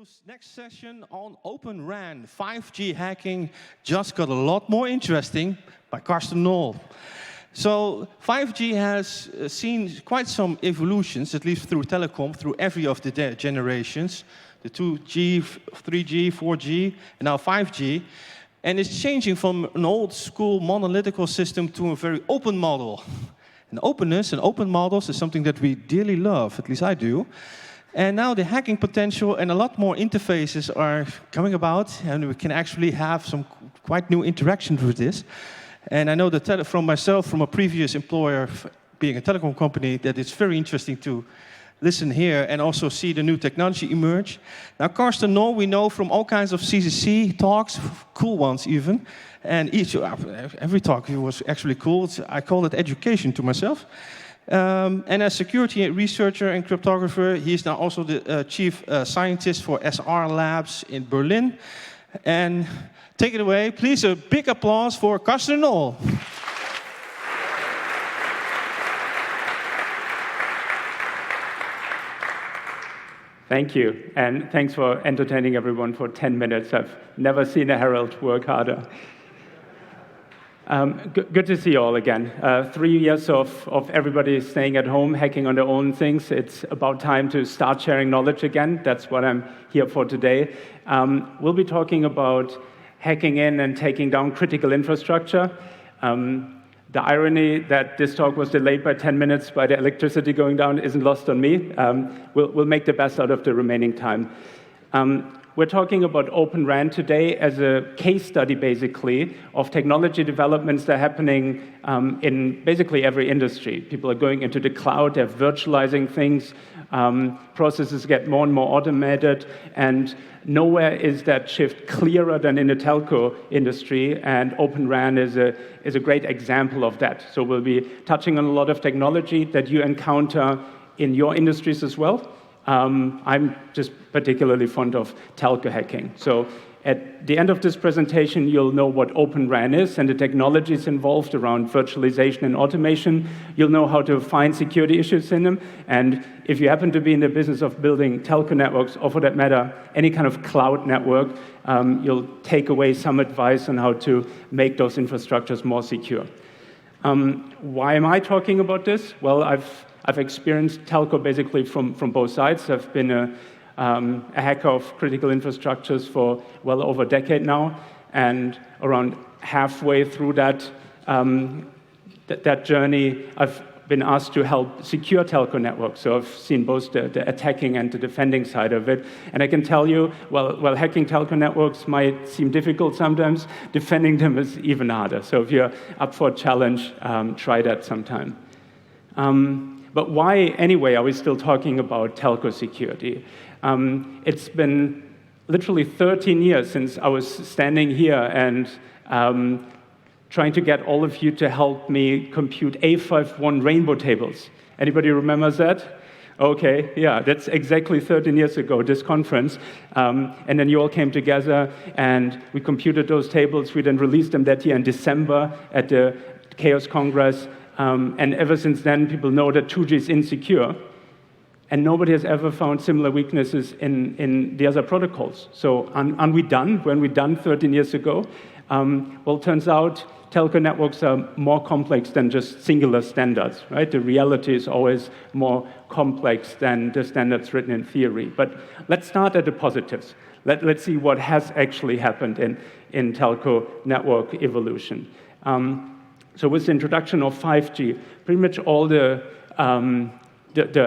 this next session on OpenRAN. 5G hacking just got a lot more interesting by Karsten Nohl. So 5G has seen quite some evolutions, at least through telecom, through every of the generations. The 2G, 3G, 4G, and now 5G. And it's changing from an old school monolithic system to a very open model. And openness and open models is something that we dearly love, at least I do. And now the hacking potential and a lot more interfaces are coming about, and we can actually have some quite new interactions with this. And I know that from myself, from a previous employer, being a telecom company, that it's very interesting to listen here and also see the new technology emerge. Now, Karsten Nohl, we know from all kinds of CCC talks, cool ones even, and every talk was actually cool. I call it education to myself. And as security researcher and cryptographer, he is now also the chief scientist for SR Labs in Berlin. And take it away, please, a big applause for Karsten Nohl. Thank you, and thanks for entertaining everyone for 10 minutes. I've never seen a herald work harder. Good to see you all again. 3 years of everybody staying at home, hacking on their own things. It's about time to start sharing knowledge again. That's what I'm here for today. We'll be talking about hacking in and taking down critical infrastructure. The irony that this talk was delayed by 10 minutes by the electricity going down isn't lost on me. We'll make the best out of the remaining time. We're talking about OpenRAN today as a case study, basically, of technology developments that are happening in basically every industry. People are going into the cloud, they're virtualizing things, processes get more and more automated, and nowhere is that shift clearer than in the telco industry, and OpenRAN is a great example of that. So we'll be touching on a lot of technology that you encounter in your industries as well. I'm just particularly fond of telco hacking. So at the end of this presentation, you'll know what OpenRAN is and the technologies involved around virtualization and automation. You'll know how to find security issues in them. And if you happen to be in the business of building telco networks, or for that matter, any kind of cloud network, you'll take away some advice on how to make those infrastructures more secure. Why am I talking about this? Well, I've experienced telco basically from both sides. I've been a hacker of critical infrastructures for well over a decade now, and around halfway through that journey, I've been asked to help secure telco networks. So I've seen both the attacking and the defending side of it. And I can tell you, while hacking telco networks might seem difficult sometimes, defending them is even harder. So if you're up for a challenge, try that sometime. But why, anyway, are we still talking about telco security? It's been literally 13 years since I was standing here and trying to get all of you to help me compute A51 rainbow tables. Anybody remembers that? Okay, yeah, that's exactly 13 years ago, this conference. And then you all came together and we computed those tables. We then released them that year in December at the Chaos Congress. And ever since then, people know that 2G is insecure, and nobody has ever found similar weaknesses in the other protocols. So are we done? When we done 13 years ago? Well, it turns out telco networks are more complex than just singular standards, right? The reality is always more complex than the standards written in theory. But let's start at the positives. Let's see what has actually happened in telco network evolution. So with the introduction of 5G, pretty much all the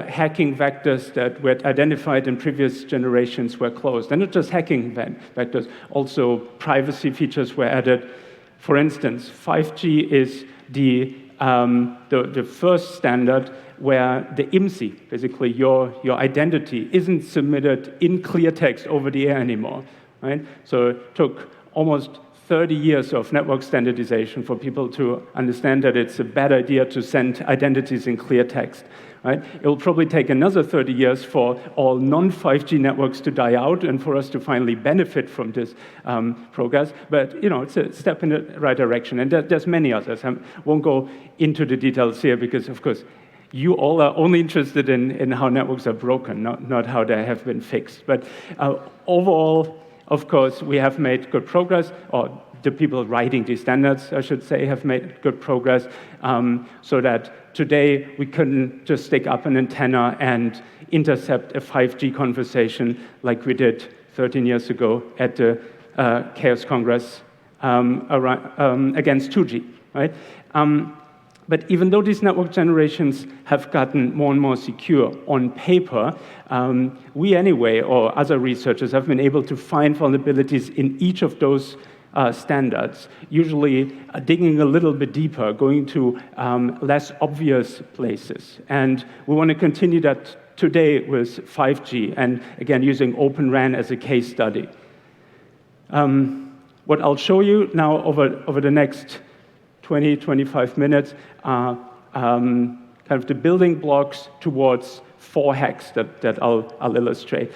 hacking vectors that were identified in previous generations were closed. And not just hacking vectors, also privacy features were added. For instance, 5G is the first standard where the IMSI, basically your identity, isn't submitted in clear text over the air anymore. Right? So it took almost 30 years of network standardization for people to understand that it's a bad idea to send identities in clear text. Right? It will probably take another 30 years for all non-5G networks to die out and for us to finally benefit from this progress. But it's a step in the right direction. And there's many others. I won't go into the details here because, of course, You all are only interested in how networks are broken, not how they have been fixed. But overall, of course, we have made good progress, or the people writing these standards, I should say, have made good progress, so that today we couldn't just stick up an antenna and intercept a 5G conversation like we did 13 years ago at the Chaos Congress against 2G, right? But even though these network generations have gotten more and more secure on paper, we anyway, or other researchers, have been able to find vulnerabilities in each of those standards, usually digging a little bit deeper, going to less obvious places. And we want to continue that today with 5G, and again, using OpenRAN as a case study. What I'll show you now over the next 20, 25 minutes are kind of the building blocks towards 4 hacks that I'll illustrate.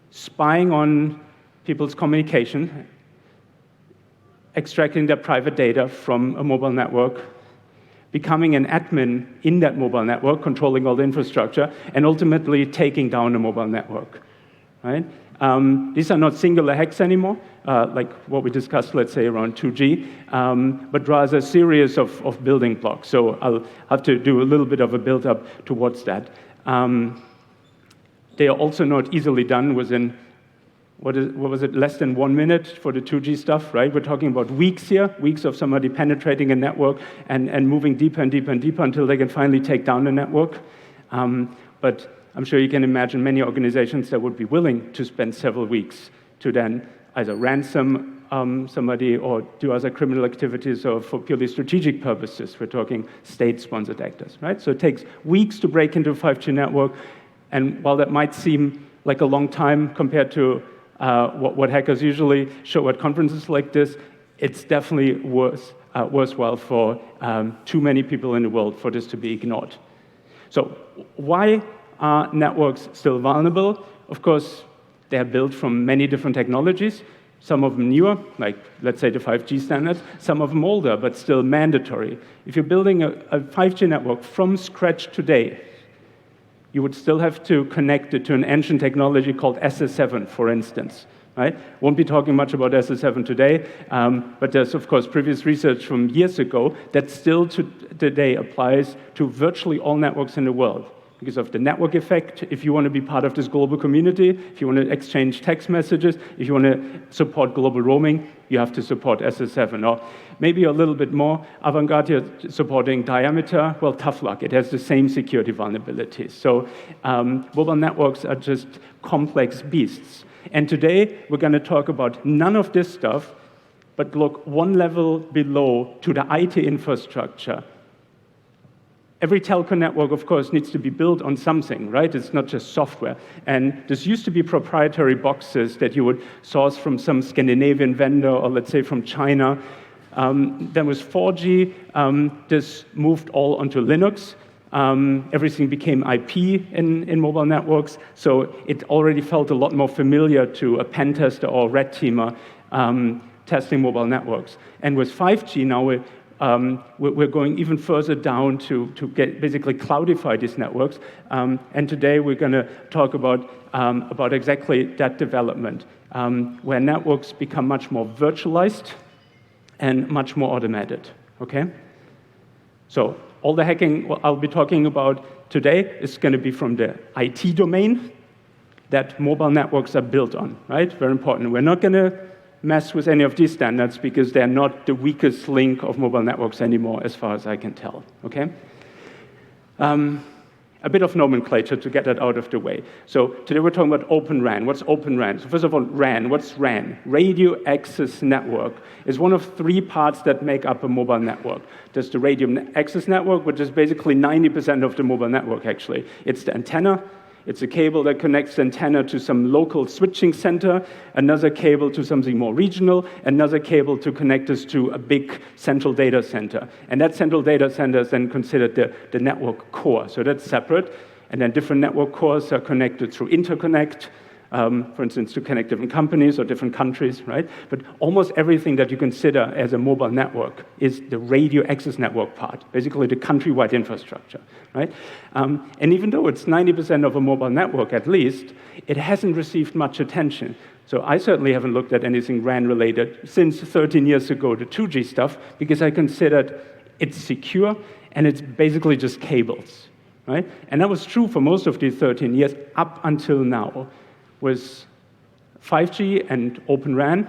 Spying on people's communication, extracting their private data from a mobile network, becoming an admin in that mobile network, controlling all the infrastructure, and ultimately taking down a mobile network, right? These are not singular hacks anymore, like what we discussed, let's say, around 2G, but rather a series of building blocks. So I'll have to do a little bit of a build-up towards that. They are also not easily done within, what was it, less than 1 minute for the 2G stuff, right? We're talking about weeks here, weeks of somebody penetrating a network and moving deeper and deeper and deeper until they can finally take down the network. But I'm sure you can imagine many organizations that would be willing to spend several weeks to then either ransom somebody or do other criminal activities or for purely strategic purposes. We're talking state-sponsored actors, right? So it takes weeks to break into a 5G network, and while that might seem like a long time compared to what hackers usually show at conferences like this, it's definitely worthwhile for too many people in the world for this to be ignored. So why are networks still vulnerable? Of course, they are built from many different technologies, some of them newer, like, let's say, the 5G standards, some of them older, but still mandatory. If you're building a 5G network from scratch today, you would still have to connect it to an ancient technology called SS7, for instance, right? Won't be talking much about SS7 today, but there's, of course, previous research from years ago that still today applies to virtually all networks in the world. Because of the network effect, if you want to be part of this global community, if you want to exchange text messages, if you want to support global roaming, you have to support SS7. Or maybe a little bit more avant-garde here, supporting diameter. Well, tough luck. It has the same security vulnerabilities. So mobile networks are just complex beasts. And today, we're going to talk about none of this stuff, but look one level below to the IT infrastructure. Every telco network, of course, needs to be built on something, right? It's not just software. And this used to be proprietary boxes that you would source from some Scandinavian vendor or, let's say, from China. Then with 4G, this moved all onto Linux. Everything became IP in mobile networks. So it already felt a lot more familiar to a pen tester or red teamer testing mobile networks. And with 5G now, we're going even further down to get basically cloudify these networks. And today we're going to talk about exactly that development, where networks become much more virtualized and much more automated. Okay? So all the hacking I'll be talking about today is going to be from the IT domain that mobile networks are built on. Right? Very important. We're not going to mess with any of these standards because they're not the weakest link of mobile networks anymore, as far as I can tell, okay? A bit of nomenclature to get that out of the way. So today we're talking about OpenRAN. What's OpenRAN? So first of all, RAN. What's RAN? Radio Access Network is one of 3 parts that make up a mobile network. There's the radio access network, which is basically 90% of the mobile network, actually. It's the antenna. It's a cable that connects the antenna to some local switching center, another cable to something more regional, another cable to connect us to a big central data center. And that central data center is then considered the network core. So that's separate. And then different network cores are connected through interconnect, for instance, to connect different companies or different countries, right? But almost everything that you consider as a mobile network is the radio access network part, basically the countrywide infrastructure, right? And even though it's 90% of a mobile network at least, it hasn't received much attention. So I certainly haven't looked at anything RAN related since 13 years ago, the 2G stuff, because I considered it's secure and it's basically just cables, right? And that was true for most of these 13 years up until now. With 5G and OpenRAN,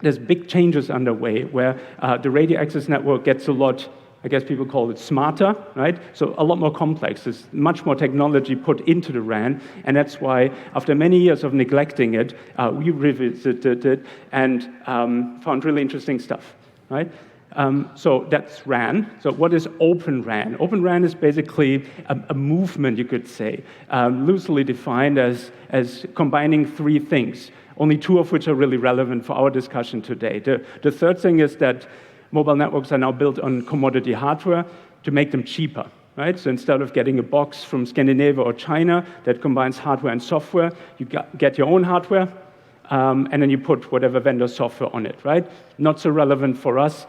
there's big changes underway where the radio access network gets a lot, I guess people call it smarter, right? So a lot more complex. There's much more technology put into the RAN, and that's why after many years of neglecting it, we revisited it and found really interesting stuff, right? So that's RAN. So what is OpenRAN? OpenRAN is basically a movement, you could say, loosely defined as combining three things, only two of which are really relevant for our discussion today. The third thing is that mobile networks are now built on commodity hardware to make them cheaper, right? So instead of getting a box from Scandinavia or China that combines hardware and software, you get your own hardware, and then you put whatever vendor software on it, right? Not so relevant for us.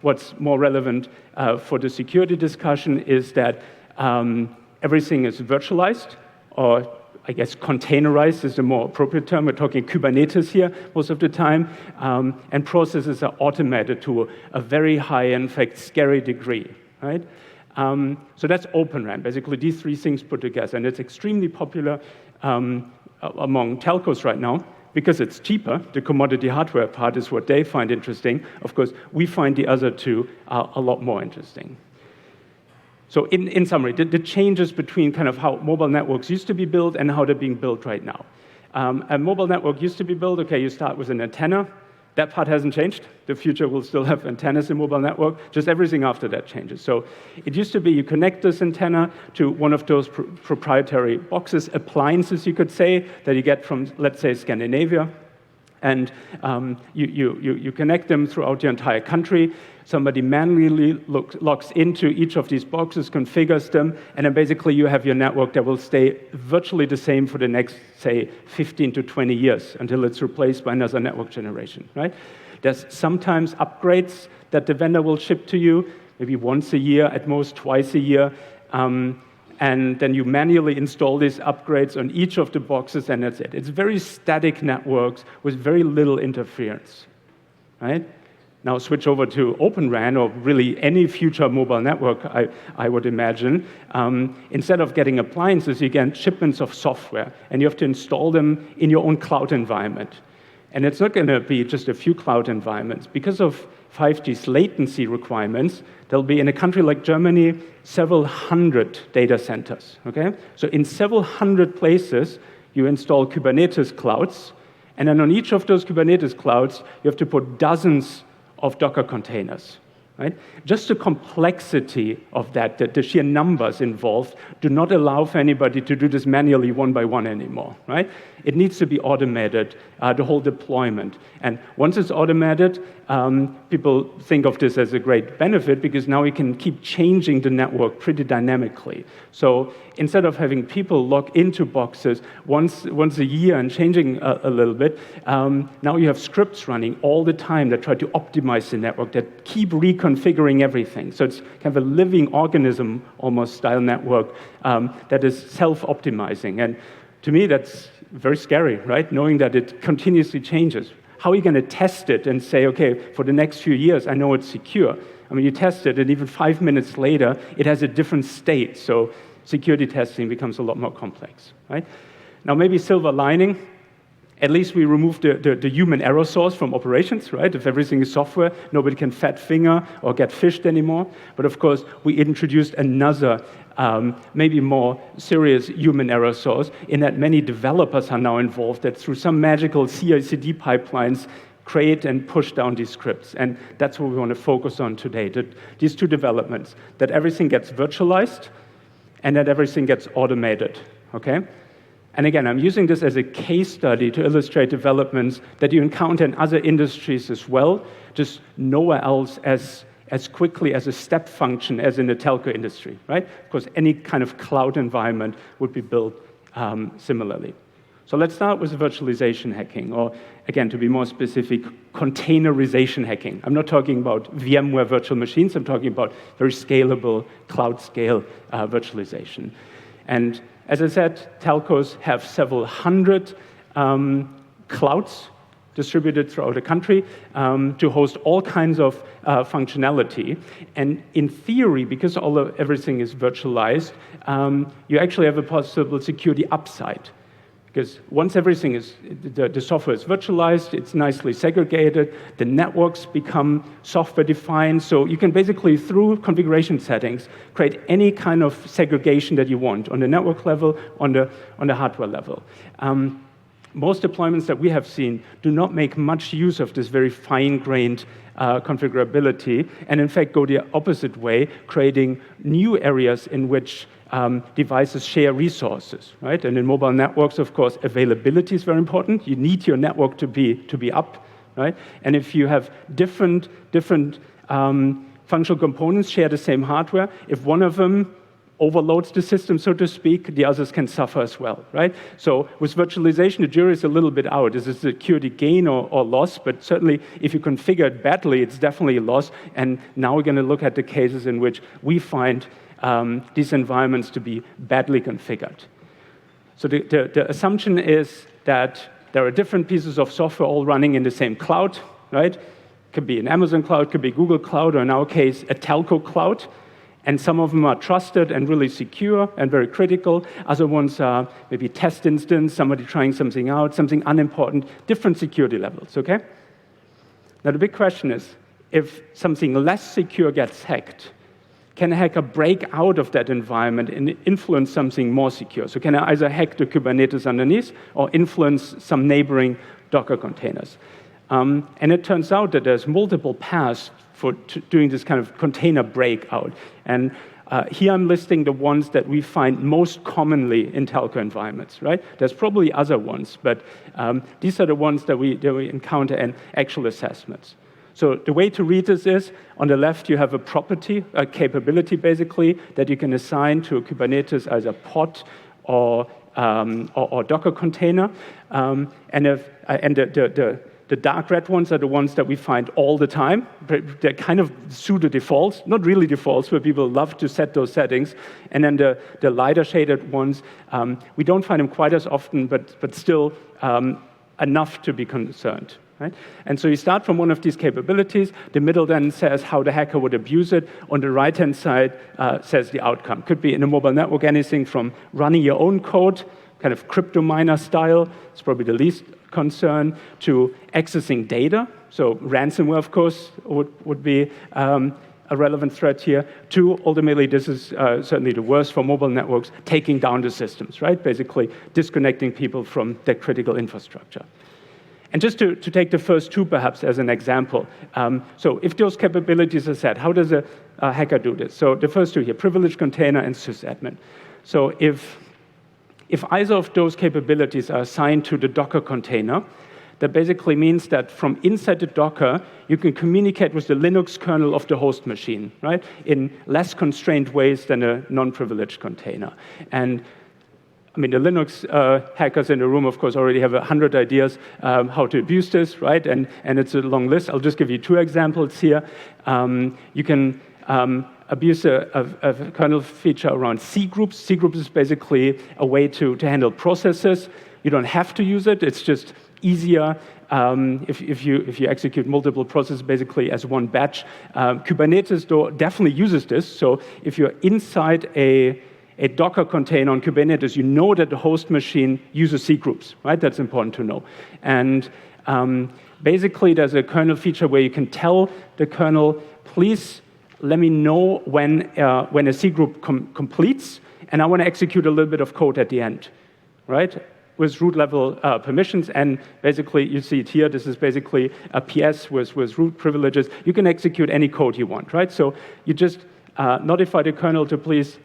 What's more relevant for the security discussion is that everything is virtualized, or I guess containerized is the more appropriate term. We're talking Kubernetes here most of the time, and processes are automated to a very high, in fact, scary degree, right? So that's OpenRAN, basically these three things put together, and it's extremely popular among telcos right now because it's cheaper. The commodity hardware part is what they find interesting. Of course, we find the other two a lot more interesting. So in summary, the changes between kind of how mobile networks used to be built and how they're being built right now. A mobile network used to be built, okay, you start with an antenna. That part hasn't changed. The future will still have antennas in mobile network, just everything after that changes. So it used to be you connect this antenna to one of those proprietary boxes, appliances, you could say, that you get from, let's say, Scandinavia. And you connect them throughout your entire country. Somebody manually logs into each of these boxes, configures them, and then basically you have your network that will stay virtually the same for the next, say, 15 to 20 years until it's replaced by another network generation, right? There's sometimes upgrades that the vendor will ship to you, maybe once a year, at most twice a year. And then you manually install these upgrades on each of the boxes, and that's it. It's very static networks with very little interference, right? Now switch over to OpenRAN, or really any future mobile network, I would imagine. Instead of getting appliances, you get shipments of software, and you have to install them in your own cloud environment. And it's not going to be just a few cloud environments. Because of 5G's latency requirements, there'll be, in a country like Germany, several hundred data centers, okay? So in several hundred places, you install Kubernetes clouds, and then on each of those Kubernetes clouds, you have to put dozens of Docker containers, right? Just the complexity of that, the sheer numbers involved, do not allow for anybody to do this manually one by one anymore, right? It needs to be automated, the whole deployment. And once it's automated, people think of this as a great benefit because now we can keep changing the network pretty dynamically. So instead of having people log into boxes once a year and changing a little bit, now you have scripts running all the time that try to optimize the network, that keep reconfiguring everything. So it's kind of a living organism, almost, style network that is self-optimizing. And to me, that's very scary, right? Knowing that it continuously changes. How are you going to test it and say, okay, for the next few years, I know it's secure? I mean, you test it, and even 5 minutes later, it has a different state. So security testing becomes a lot more complex, right? Now, maybe silver lining, at least we removed the human error source from operations, right? If everything is software, nobody can fat finger or get phished anymore. But of course, we introduced another, maybe more serious human error source in that many developers are now involved that through some magical CI/CD pipelines create and push down these scripts. And that's what we want to focus on today, these two developments, that everything gets virtualized and that everything gets automated, okay? And again, I'm using this as a case study to illustrate developments that you encounter in other industries as well, just nowhere else as quickly as a step function as in the telco industry, right? Of course, any kind of cloud environment would be built similarly. So let's start with virtualization hacking, or again, to be more specific, containerization hacking. I'm not talking about VMware virtual machines, I'm talking about very scalable, cloud scale virtualization. And as I said, telcos have several hundred clouds distributed throughout the country to host all kinds of functionality. And in theory, because everything is virtualized, you actually have a possible security upside. Because once everything is, the software is virtualized, it's nicely segregated, the networks become software-defined, so you can basically, through configuration settings, create any kind of segregation that you want on the network level, on the hardware level. Most deployments that we have seen do not make much use of this very fine-grained configurability, and in fact go the opposite way, creating new areas in which devices share resources, right? And in mobile networks, of course, availability is very important. You need your network to be up, right? And if you have different functional components share the same hardware, if one of them overloads the system, so to speak, the others can suffer as well, right? So with virtualization, the jury is a little bit out. Is it security gain or loss? But certainly, if you configure it badly, it's definitely a loss. And now we're going to look at the cases in which we find these environments to be badly configured. So the assumption is that there are different pieces of software all running in the same cloud, right? Could be an Amazon cloud, could be Google cloud, or in our case, a telco cloud. And some of them are trusted and really secure and very critical. Other ones are maybe test instance, somebody trying something out, something unimportant, different security levels, okay? Now the big question is, if something less secure gets hacked, can a hacker break out of that environment and influence something more secure? So can I either hack the Kubernetes underneath or influence some neighboring Docker containers? And it turns out that there's multiple paths for doing this kind of container breakout. And here I'm listing the ones that we find most commonly in telco environments, right? There's probably other ones, but these are the ones that we encounter in actual assessments. So the way to read this is, on the left you have a property, a capability basically, that you can assign to a Kubernetes as a pod or Docker container. And the dark red ones are the ones that we find all the time. They're kind of pseudo defaults, not really defaults, but people love to set those settings. And then the lighter shaded ones, we don't find them quite as often, but still enough to be concerned. Right? And so you start from one of these capabilities. The middle then says how the hacker would abuse it. On the right-hand side says the outcome. Could be in a mobile network anything from running your own code, kind of crypto miner style, it's probably the least concern, to accessing data. So ransomware, of course, would be a relevant threat here. To ultimately, this is certainly the worst for mobile networks, taking down the systems, right? Basically disconnecting people from their critical infrastructure. And just to take the first two, perhaps, as an example. So if those capabilities are set, how does a hacker do this? So the first two here, privileged container and sysadmin. So if either of those capabilities are assigned to the Docker container, that basically means that from inside the Docker, you can communicate with the Linux kernel of the host machine, right? In less constrained ways than a non-privileged container. And I mean, the Linux hackers in the room, of course, already have 100 ideas how to abuse this, right? And it's a long list. I'll just give you two examples here. You can abuse a kernel feature around C groups. C groups is basically a way to handle processes. You don't have to use it. It's just easier if you execute multiple processes basically as one batch. Kubernetes, though, definitely uses this. So if you're inside a Docker container on Kubernetes, you know that the host machine uses C groups, right? That's important to know. And basically, there's a kernel feature where you can tell the kernel, please let me know when a C group completes, and I want to execute a little bit of code at the end, right? With root level permissions, and basically, you see it here, this is basically a PS with root privileges. You can execute any code you want, right? So you just notify the kernel to please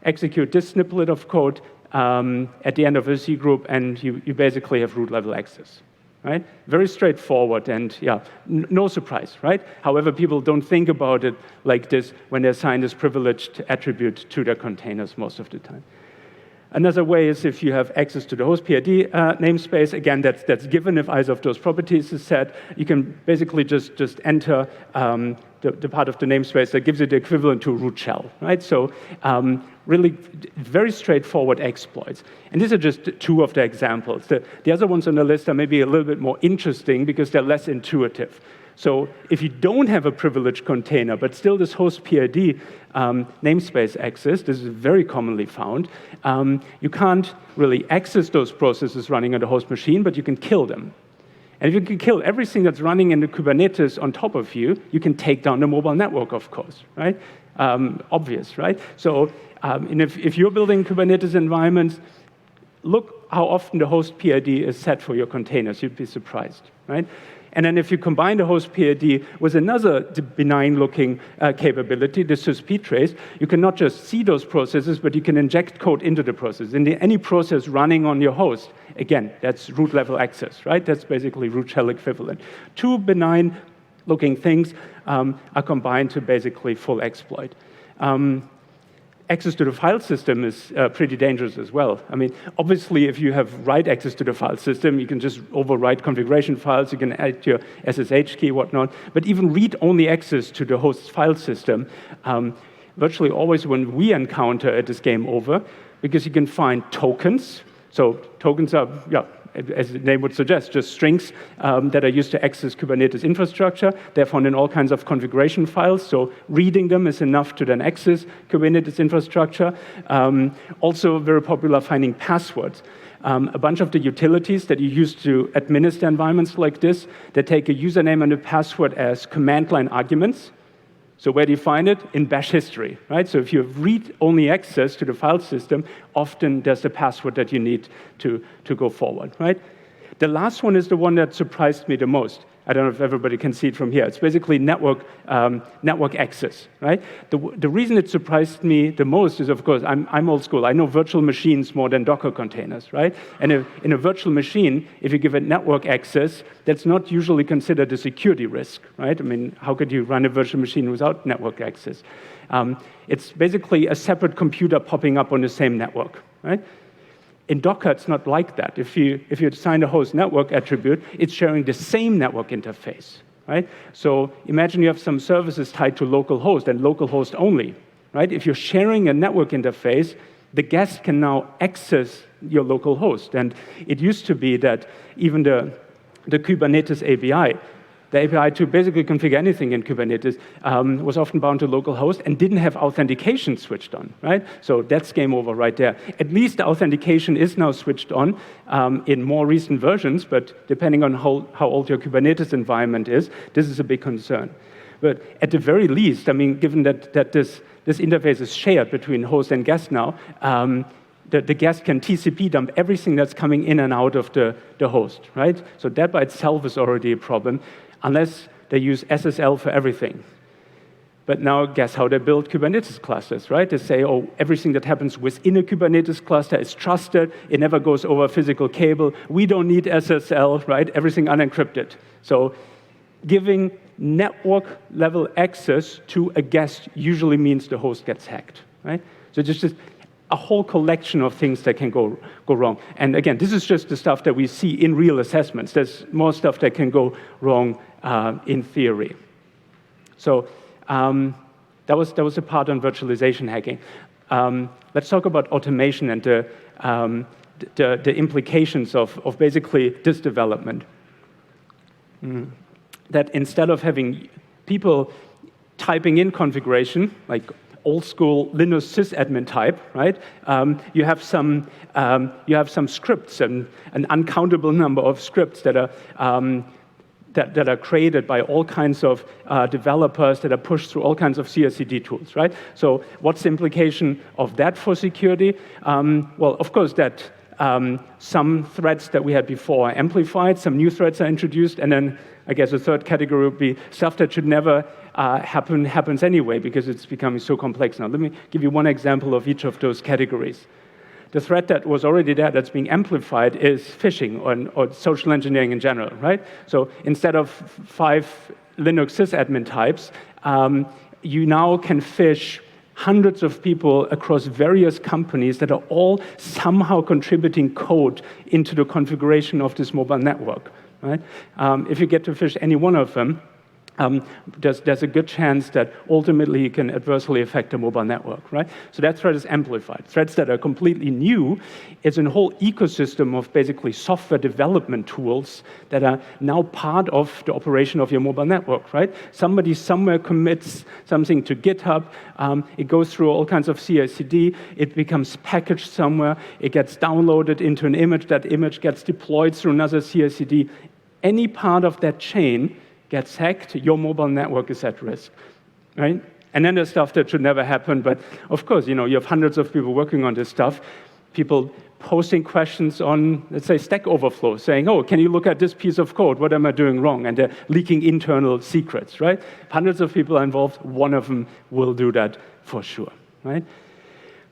execute this snippet of code at the end of a C group, and you basically have root level access, right? Very straightforward, and yeah, no surprise, right? However, people don't think about it like this when they assign this privileged attribute to their containers most of the time. Another way is if you have access to the host PID namespace. Again, that's given if either of those properties is set. You can basically just enter the part of the namespace that gives you the equivalent to a root shell, right? So really very straightforward exploits. And these are just two of the examples. The other ones on the list are maybe a little bit more interesting because they're less intuitive. So if you don't have a privileged container, but still this host PID namespace exists, this is very commonly found, you can't really access those processes running on the host machine, but you can kill them. And if you can kill everything that's running in the Kubernetes on top of you, you can take down the mobile network, of course, right? Obvious, right? So and if you're building Kubernetes environments, look how often the host PID is set for your containers. You'd be surprised, right? And then if you combine the host PID with another benign-looking capability, the sysptrace, you can not just see those processes, but you can inject code into the process. In any process running on your host, again, that's root-level access, right? That's basically root shell equivalent. Two benign-looking things are combined to basically full exploit. Access to the file system is pretty dangerous as well. I mean, obviously, if you have write access to the file system, you can just overwrite configuration files, you can add your SSH key, whatnot. But even read-only access to the host's file system, virtually always when we encounter it is game over, because you can find tokens. So tokens are, as the name would suggest, just strings that are used to access Kubernetes infrastructure. They're found in all kinds of configuration files, so reading them is enough to then access Kubernetes infrastructure. Also very popular finding passwords. A bunch of the utilities that you use to administer environments like this, they take a username and a password as command line arguments. So where do you find it? In bash history, right? So if you have read-only access to the file system, often there's the password that you need to go forward, right? The last one is the one that surprised me the most. I don't know if everybody can see it from here. It's basically network access, right? The reason it surprised me the most is, of course, I'm old school. I know virtual machines more than Docker containers, right? And in a virtual machine, if you give it network access, that's not usually considered a security risk, right? I mean, how could you run a virtual machine without network access? It's basically a separate computer popping up on the same network, right? In Docker, it's not like that. If you assign a host network attribute, it's sharing the same network interface, right? So imagine you have some services tied to localhost and localhost only, right? If you're sharing a network interface, the guest can now access your local host. And it used to be that even the Kubernetes API, the API to basically configure anything in Kubernetes was often bound to localhost and didn't have authentication switched on, right? So that's game over right there. At least the authentication is now switched on in more recent versions, but depending on how old your Kubernetes environment is, this is a big concern. But at the very least, I mean, given that this interface is shared between host and guest now, the guest can TCP dump everything that's coming in and out of the host, right? So that by itself is already a problem, unless they use SSL for everything. But now guess how they build Kubernetes clusters, right? They say, oh, everything that happens within a Kubernetes cluster is trusted. It never goes over a physical cable. We don't need SSL, right? Everything unencrypted. So giving network-level access to a guest usually means the host gets hacked, right? So just a whole collection of things that can go wrong. And again, this is just the stuff that we see in real assessments. There's more stuff that can go wrong in theory. So that was a part on virtualization hacking. Let's talk about automation and the implications of basically this development. That instead of having people typing in configuration, like old school Linux sysadmin type, right? You have some scripts and an uncountable number of scripts that are created by all kinds of developers that are pushed through all kinds of CI/CD tools, right? So what's the implication of that for security? Well, of course, that some threats that we had before are amplified, some new threats are introduced, and then I guess a third category would be stuff that should never happens anyway because it's becoming so complex now. Let me give you one example of each of those categories. The threat that was already there that's being amplified is phishing or social engineering in general, right? So instead of 5 Linux sysadmin types, you now can phish hundreds of people across various companies that are all somehow contributing code into the configuration of this mobile network. Right? If you get to phish any one of them, there's a good chance that ultimately you can adversely affect the mobile network, right? So that threat is amplified. Threats that are completely new is a whole ecosystem of basically software development tools that are now part of the operation of your mobile network, right? Somebody somewhere commits something to GitHub, it goes through all kinds of CI/CD, it becomes packaged somewhere, it gets downloaded into an image, that image gets deployed through another CI/CD. Any part of that chain gets hacked, your mobile network is at risk, right? And then there's stuff that should never happen, but of course, you have hundreds of people working on this stuff, people posting questions on, let's say, Stack Overflow, saying, oh, can you look at this piece of code? What am I doing wrong? And they're leaking internal secrets, right? Hundreds of people are involved, one of them will do that for sure, right?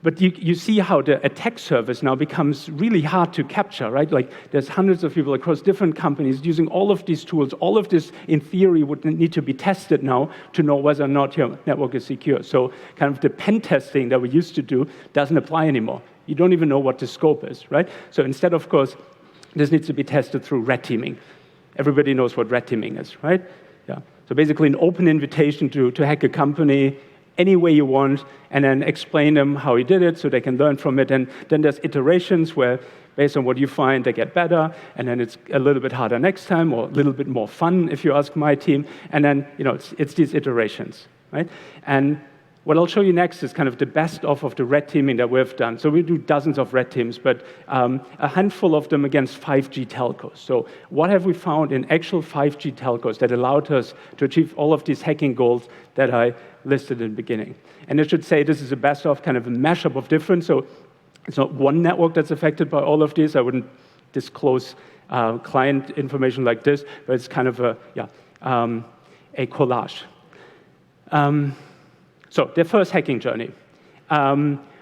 But you see how the attack surface now becomes really hard to capture, right? Like there's hundreds of people across different companies using all of these tools. All of this, in theory, would need to be tested now to know whether or not your network is secure. So kind of the pen testing that we used to do doesn't apply anymore. You don't even know what the scope is, right? So instead, of course, this needs to be tested through red teaming. Everybody knows what red teaming is, right? Yeah. So basically an open invitation to hack a company any way you want, and then explain them how you did it so they can learn from it. And then there's iterations where, based on what you find, they get better, and then it's a little bit harder next time, or a little bit more fun, if you ask my team. And then, it's these iterations, right? And what I'll show you next is kind of the best of the red teaming that we've done. So we do dozens of red teams, but a handful of them against 5G telcos. So what have we found in actual 5G telcos that allowed us to achieve all of these hacking goals that I listed in the beginning? And I should say this is a best of kind of a mashup of different. So it's not one network that's affected by all of these. I wouldn't disclose client information like this, but it's kind of a collage. So their first hacking journey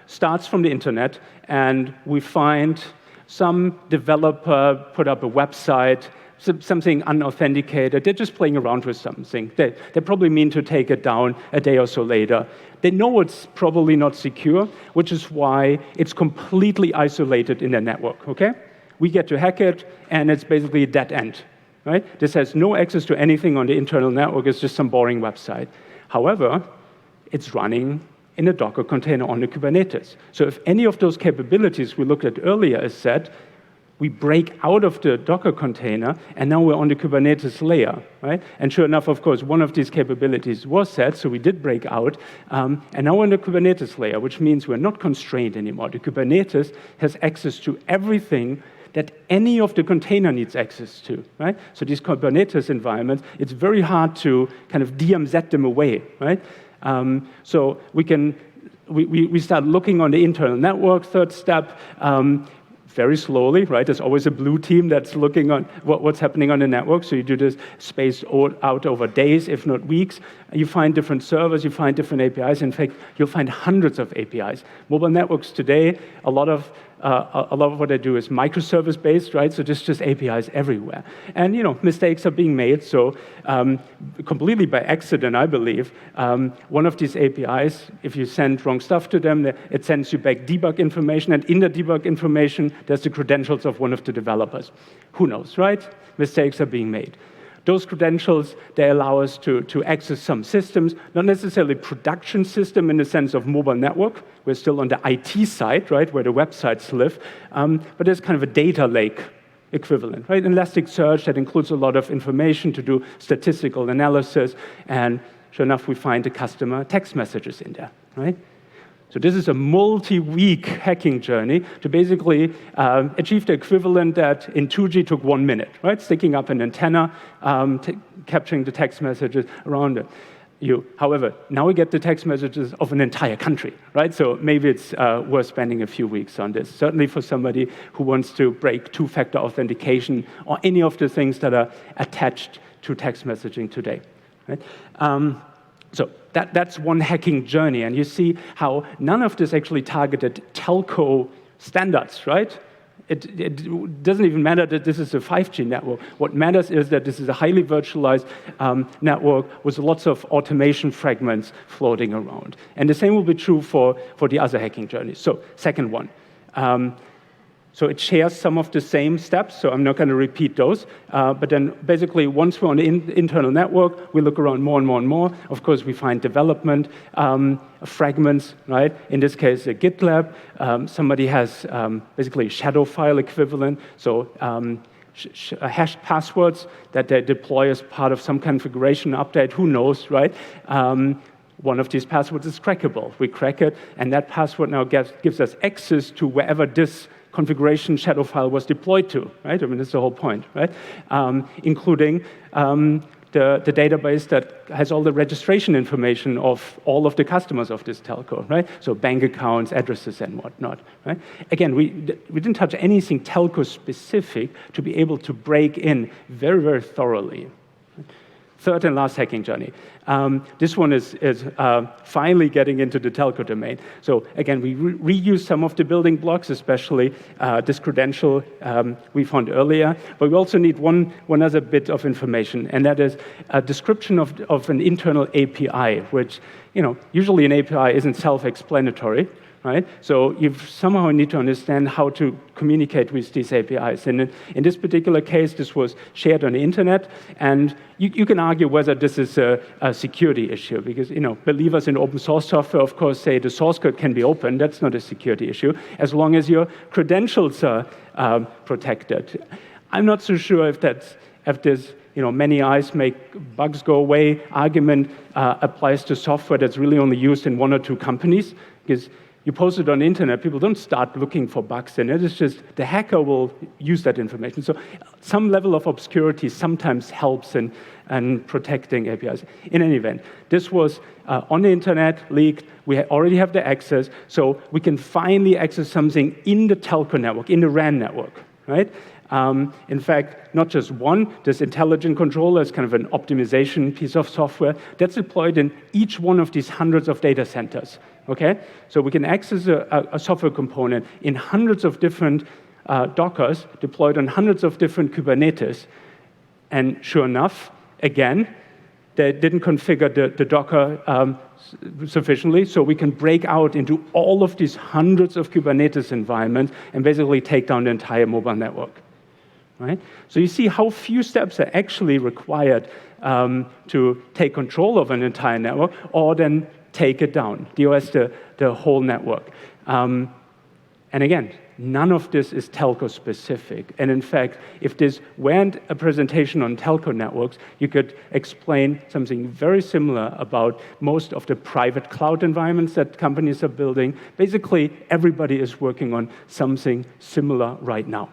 starts from the internet, and we find some developer put up a website, something unauthenticated. They're just playing around with something. They probably mean to take it down a day or so later. They know it's probably not secure, which is why it's completely isolated in their network, okay? We get to hack it, and it's basically a dead end, right? This has no access to anything on the internal network. It's just some boring website. However, it's running in a Docker container on the Kubernetes. So if any of those capabilities we looked at earlier is set, we break out of the Docker container, and now we're on the Kubernetes layer, right? And sure enough, of course, one of these capabilities was set, so we did break out, and now we're on the Kubernetes layer, which means we're not constrained anymore. The Kubernetes has access to everything that any of the container needs access to, right? So these Kubernetes environments, it's very hard to kind of DMZ them away, right? So we start looking on the internal network, third step, very slowly, right? There's always a blue team that's looking on what's happening on the network. So you do this spaced out over days, if not weeks. You find different servers, you find different APIs. In fact, you'll find hundreds of APIs. Mobile networks today, a lot of what they do is microservice-based, right? So just APIs everywhere. And, mistakes are being made. So completely by accident, I believe, one of these APIs, if you send wrong stuff to them, it sends you back debug information. And in the debug information, there's the credentials of one of the developers. Who knows, right? Mistakes are being made. Those credentials, they allow us to access some systems, not necessarily production system in the sense of mobile network. We're still on the IT side, right, where the websites live. But there's kind of a data lake equivalent, right? Elasticsearch that includes a lot of information to do statistical analysis. And sure enough, we find the customer text messages in there, right? So this is a multi-week hacking journey to basically achieve the equivalent that in 2G took 1 minute, right? Sticking up an antenna, capturing the text messages around you. However, now we get the text messages of an entire country, right? So maybe it's worth spending a few weeks on this. Certainly for somebody who wants to break two-factor authentication or any of the things that are attached to text messaging today, right? So that's one hacking journey, and you see how none of this actually targeted telco standards, right? It doesn't even matter that this is a 5G network. What matters is that this is a highly virtualized network with lots of automation fragments floating around. And the same will be true for the other hacking journeys. So second one. So it shares some of the same steps, so I'm not going to repeat those. But then basically, once we're on the internal network, we look around more and more and more. Of course, we find development fragments, right? In this case, a GitLab. Somebody has basically a shadow file equivalent, so hashed passwords that they deploy as part of some configuration update. Who knows, right? One of these passwords is crackable. We crack it, and that password now gives us access to wherever this configuration shadow file was deployed to, right? I mean, that's the whole point, right? Including the database that has all the registration information of all of the customers of this telco, right? So bank accounts, addresses, and whatnot, right? Again, we didn't touch anything telco specific to be able to break in very, very thoroughly. Third and last hacking journey. This one is finally getting into the telco domain. So again, we reuse some of the building blocks, especially this credential we found earlier. But we also need one other bit of information, and that is a description of an internal API, which, usually an API isn't self-explanatory. Right? So you somehow need to understand how to communicate with these APIs. And in this particular case, this was shared on the internet, and you can argue whether this is a security issue, because believers in open source software, of course, say the source code can be open. That's not a security issue, as long as your credentials are protected. I'm not so sure if this many eyes make bugs go away argument applies to software that's really only used in one or two companies, because you post it on the internet, people don't start looking for bugs in it. It's just the hacker will use that information. So some level of obscurity sometimes helps in protecting APIs. In any event, this was on the internet, leaked. We already have the access, so we can finally access something in the telco network, in the RAN network, right? In fact, not just one, this intelligent controller is kind of an optimization piece of software that's deployed in each one of these hundreds of data centers, okay? So we can access a software component in hundreds of different Dockers deployed on hundreds of different Kubernetes. And sure enough, again, they didn't configure the Docker sufficiently, so we can break out into all of these hundreds of Kubernetes environments and basically take down the entire mobile network. Right? So you see how few steps are actually required to take control of an entire network or then take it down, DOS the whole network. And again, none of this is telco specific. And in fact, if this weren't a presentation on telco networks, you could explain something very similar about most of the private cloud environments that companies are building. Basically, everybody is working on something similar right now.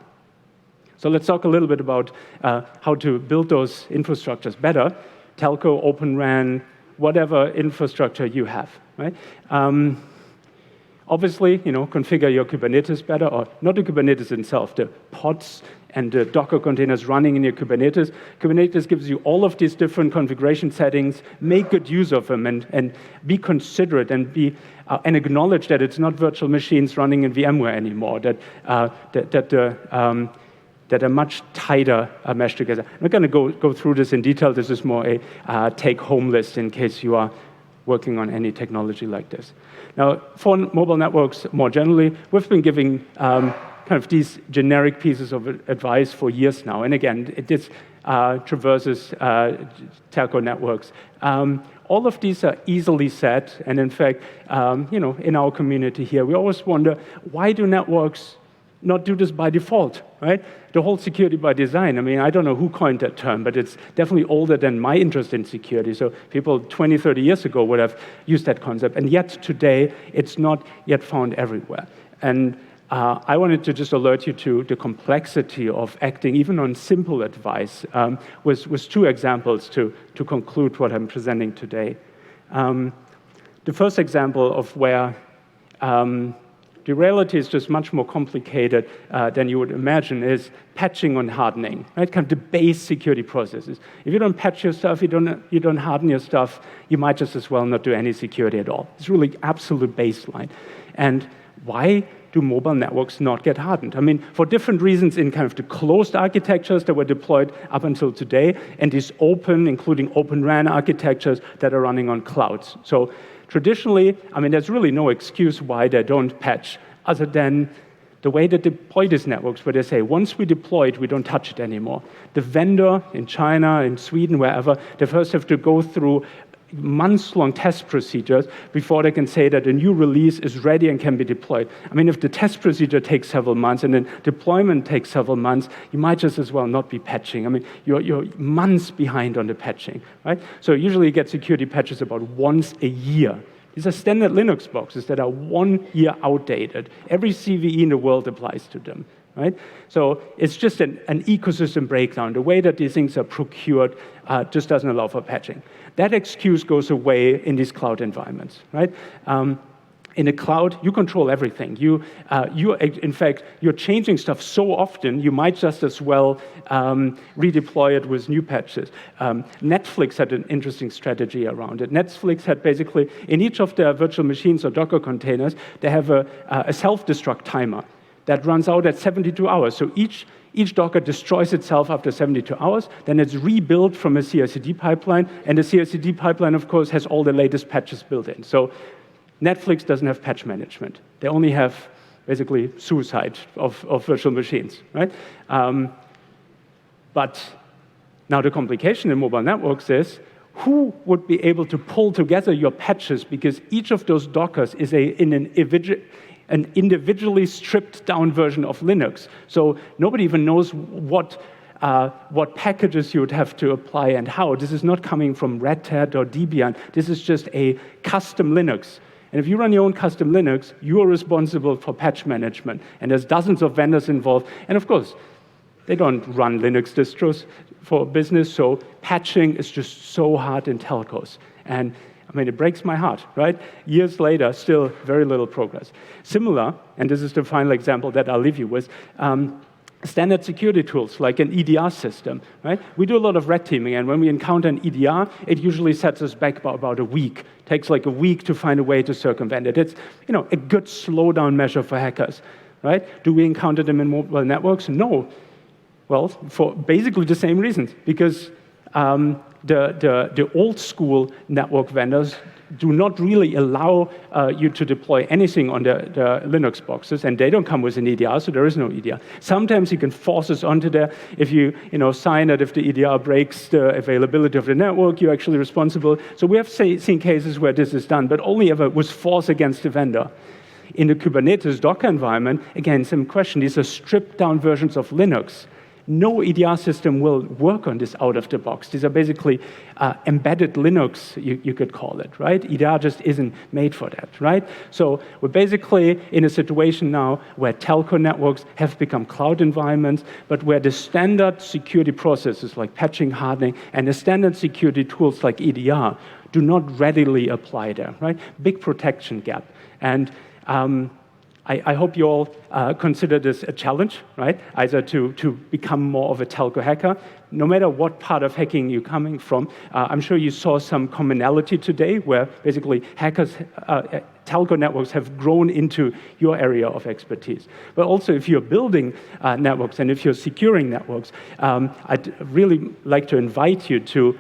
So let's talk a little bit about how to build those infrastructures better. Telco, OpenRAN, whatever infrastructure you have, right? Obviously, configure your Kubernetes better, or not the Kubernetes itself, the pods and the Docker containers running in your Kubernetes. Kubernetes gives you all of these different configuration settings. Make good use of them and be considerate and and acknowledge that it's not virtual machines running in VMware anymore. That are much tighter meshed together. I'm not going to go through this in detail. This is more a take-home list in case you are working on any technology like this. Now, for mobile networks more generally, we've been giving kind of these generic pieces of advice for years now. And again, this traverses telco networks. All of these are easily said. And in fact, in our community here, we always wonder, why do networks not do this by default, right? The whole security by design. I mean, I don't know who coined that term, but it's definitely older than my interest in security. So people 20, 30 years ago would have used that concept. And yet today, it's not yet found everywhere. And I wanted to just alert you to the complexity of acting even on simple advice with two examples to conclude what I'm presenting today. The first example of where the reality is just much more complicated than you would imagine is patching and hardening, right? Kind of the base security processes. If you don't patch your stuff, you don't harden your stuff, you might just as well not do any security at all. It's really absolute baseline. And why do mobile networks not get hardened? I mean, for different reasons in kind of the closed architectures that were deployed up until today, and these open, including OpenRAN architectures that are running on clouds. So traditionally, I mean, there's really no excuse why they don't patch, other than the way they deploy these networks, where they say, once we deploy it, we don't touch it anymore. The vendor in China, in Sweden, wherever, they first have to go through months-long test procedures before they can say that a new release is ready and can be deployed. I mean, if the test procedure takes several months and then deployment takes several months, you might just as well not be patching. I mean, you're months behind on the patching, right? So usually you get security patches about once a year. These are standard Linux boxes that are 1 year outdated. Every CVE in the world applies to them, right? So it's just an ecosystem breakdown. The way that these things are procured just doesn't allow for patching. That excuse goes away in these cloud environments, right? In a cloud, you control everything. In fact, you're changing stuff so often, you might just as well redeploy it with new patches. Netflix had an interesting strategy around it. Netflix had basically, in each of their virtual machines or Docker containers, they have a self-destruct timer that runs out at 72 hours. So each Docker destroys itself after 72 hours, then it's rebuilt from a CI/CD pipeline, and the CI/CD pipeline, of course, has all the latest patches built in. So Netflix doesn't have patch management. They only have basically suicide of virtual machines, right? But now the complication in mobile networks is, who would be able to pull together your patches, because each of those Dockers is an individually stripped down version of Linux. So nobody even knows what packages you would have to apply and how. This is not coming from Red Hat or Debian. This is just a custom Linux. And if you run your own custom Linux, you are responsible for patch management. And there's dozens of vendors involved. And of course, they don't run Linux distros for business, so patching is just so hard in telcos. And I mean, it breaks my heart, right? Years later, still very little progress. Similar, and this is the final example that I'll leave you with, standard security tools like an EDR system, right? We do a lot of red teaming, and when we encounter an EDR, it usually sets us back by about a week. It takes like a week to find a way to circumvent it. It's, a good slowdown measure for hackers, right? Do we encounter them in mobile networks? No. Well, for basically the same reasons, because the old school network vendors do not really allow you to deploy anything on the Linux boxes, and they don't come with an EDR, so there is no EDR. Sometimes you can force us onto there. If you sign that if the EDR breaks the availability of the network, you're actually responsible. So we have seen cases where this is done, but only ever with force against the vendor. In the Kubernetes Docker environment, again, same question. These are stripped down versions of Linux. No EDR system will work on this out of the box. These are basically embedded Linux, you could call it, right? EDR just isn't made for that, right? So we're basically in a situation now where telco networks have become cloud environments, but where the standard security processes like patching, hardening, and the standard security tools like EDR do not readily apply there, right? Big protection gap. And I hope you all consider this a challenge, right? Either to become more of a telco hacker, no matter what part of hacking you're coming from. I'm sure you saw some commonality today where basically hackers, telco networks have grown into your area of expertise. But also if you're building networks and if you're securing networks, I'd really like to invite you to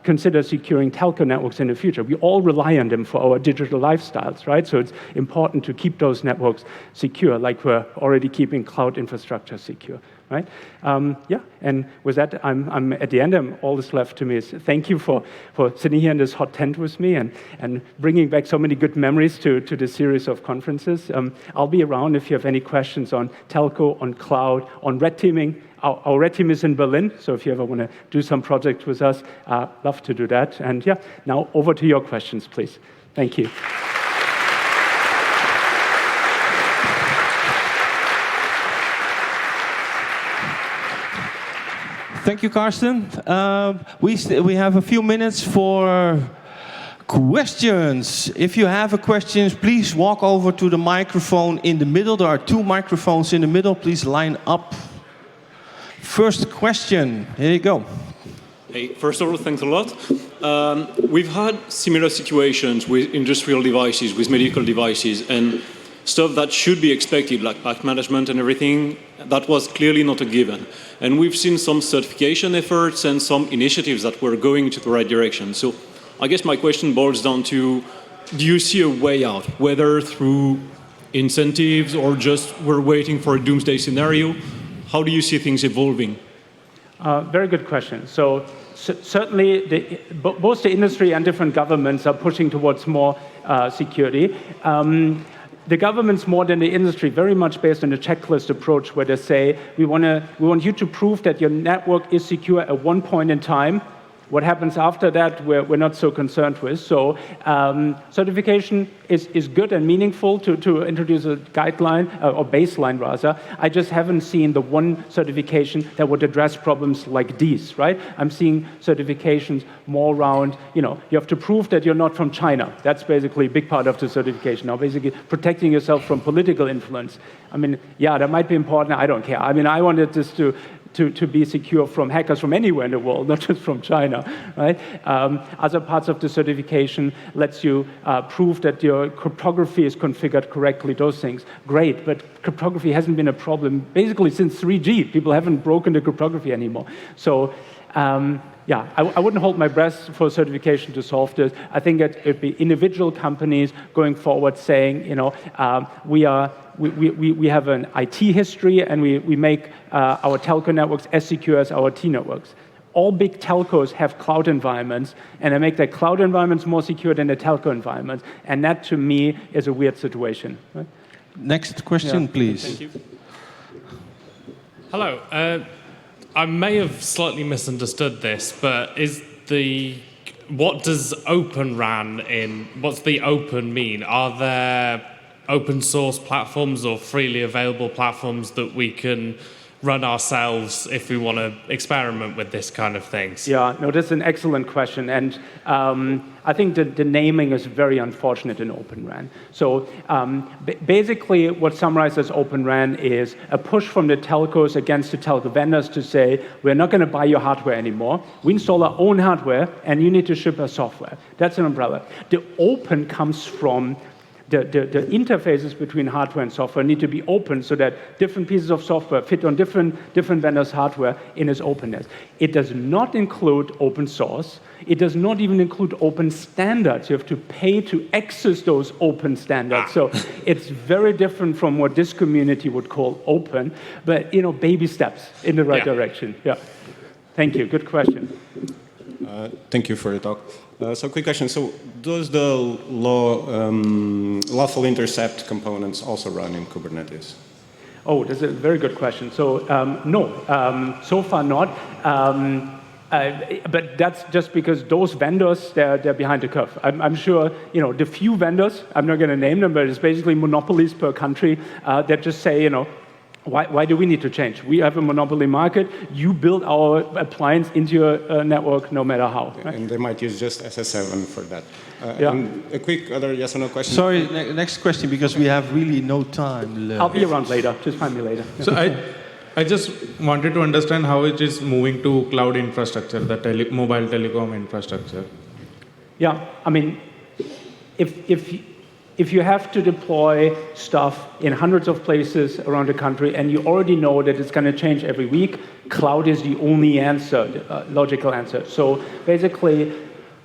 consider securing telco networks in the future. We all rely on them for our digital lifestyles, right? So it's important to keep those networks secure, like we're already keeping cloud infrastructure secure, right? And with that, I'm at the end, and all that's left to me is thank you for sitting here in this hot tent with me and bringing back so many good memories to this series of conferences. I'll be around if you have any questions on telco, on cloud, on red teaming. Our red team is in Berlin, so if you ever want to do some project with us, love to do that. And yeah, now over to your questions, please. Thank you. Thank you, Karsten. We have a few minutes for questions. If you have a question, please walk over to the microphone in the middle. There are 2 microphones in the middle. Please line up. First question. Here you go. Hey, first of all, thanks a lot. We've had similar situations with industrial devices, with medical devices, and stuff that should be expected, like patch management and everything, that was clearly not a given. And we've seen some certification efforts and some initiatives that were going to the right direction. So I guess my question boils down to, do you see a way out, whether through incentives or just we're waiting for a doomsday scenario? How do you see things evolving? Very good question. So certainly, both the industry and different governments are pushing towards more security. The governments more than the industry, very much based on a checklist approach where they say, we want you to prove that your network is secure at one point in time. What happens after that, we're not so concerned with. So certification is good and meaningful to introduce a guideline, or baseline rather. I just haven't seen the one certification that would address problems like these, right? I'm seeing certifications more around, you have to prove that you're not from China. That's basically a big part of the certification. Now, basically protecting yourself from political influence. I mean, yeah, that might be important. I don't care. I mean, I wanted this to be secure from hackers from anywhere in the world, not just from China, right? Other parts of the certification lets you prove that your cryptography is configured correctly, those things. Great, but cryptography hasn't been a problem basically since 3G. People haven't broken the cryptography anymore. So, yeah, I wouldn't hold my breath for certification to solve this. I think it'd be individual companies going forward saying, we have an IT history and we make our telco networks as secure as our T networks. All big telcos have cloud environments, and they make their cloud environments more secure than the telco environments. And that, to me, is a weird situation. Right? Next question, please. Thank you. Hello. I may have slightly misunderstood this, but what does OpenRAN what's the open mean? Are there open source platforms or freely available platforms that we can run ourselves if we want to experiment with this kind of things? Yeah, no, that's an excellent question. And I think the naming is very unfortunate in OpenRAN. So basically what summarizes OpenRAN is a push from the telcos against the telco vendors to say, we're not going to buy your hardware anymore. We install our own hardware, and you need to ship us software. That's an umbrella. The open comes from the interfaces between hardware and software need to be open so that different pieces of software fit on different vendors' hardware in its openness. It does not include open source. It does not even include open standards. You have to pay to access those open standards. So it's very different from what this community would call open, but baby steps in the right direction. Yeah. Thank you. Good question. Thank you for your talk. So quick question. So does the lawful intercept components also run in Kubernetes? Oh, that's a very good question. So no, so far not. But that's just because those vendors, they're behind the curve. I'm sure, the few vendors, I'm not going to name them, but it's basically monopolies per country that just say, why do we need to change? We have a monopoly market. You build our appliance into your network no matter how. Right? And they might use just SS7 for that. Yeah. And a quick other yes or no question. Sorry, next question, because we have really no time left. I'll be around later. Just find me later. So I just wanted to understand how it is moving to cloud infrastructure, the mobile telecom infrastructure. Yeah, I mean, if you have to deploy stuff in hundreds of places around the country and you already know that it's going to change every week, cloud is the only answer, logical answer. So basically,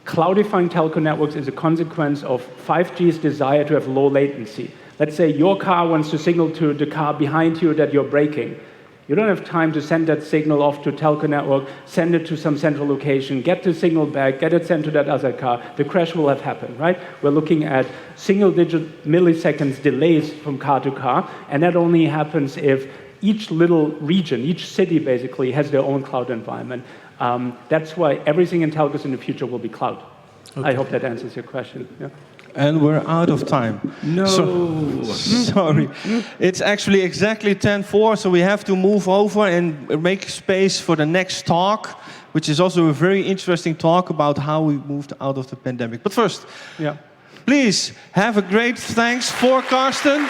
cloudifying telco networks is a consequence of 5G's desire to have low latency. Let's say your car wants to signal to the car behind you that you're braking. You don't have time to send that signal off to a telco network, send it to some central location, get the signal back, get it sent to that other car. The crash will have happened, right? We're looking at single-digit milliseconds delays from car to car, and that only happens if each little region, each city basically has their own cloud environment. That's why everything in telcos in the future will be cloud. Okay. I hope that answers your question. Yeah. And we're out of time. No. Sorry. It's actually exactly 10:04, so we have to move over and make space for the next talk, which is also a very interesting talk about how we moved out of the pandemic. But first, please have a great thanks for Karsten.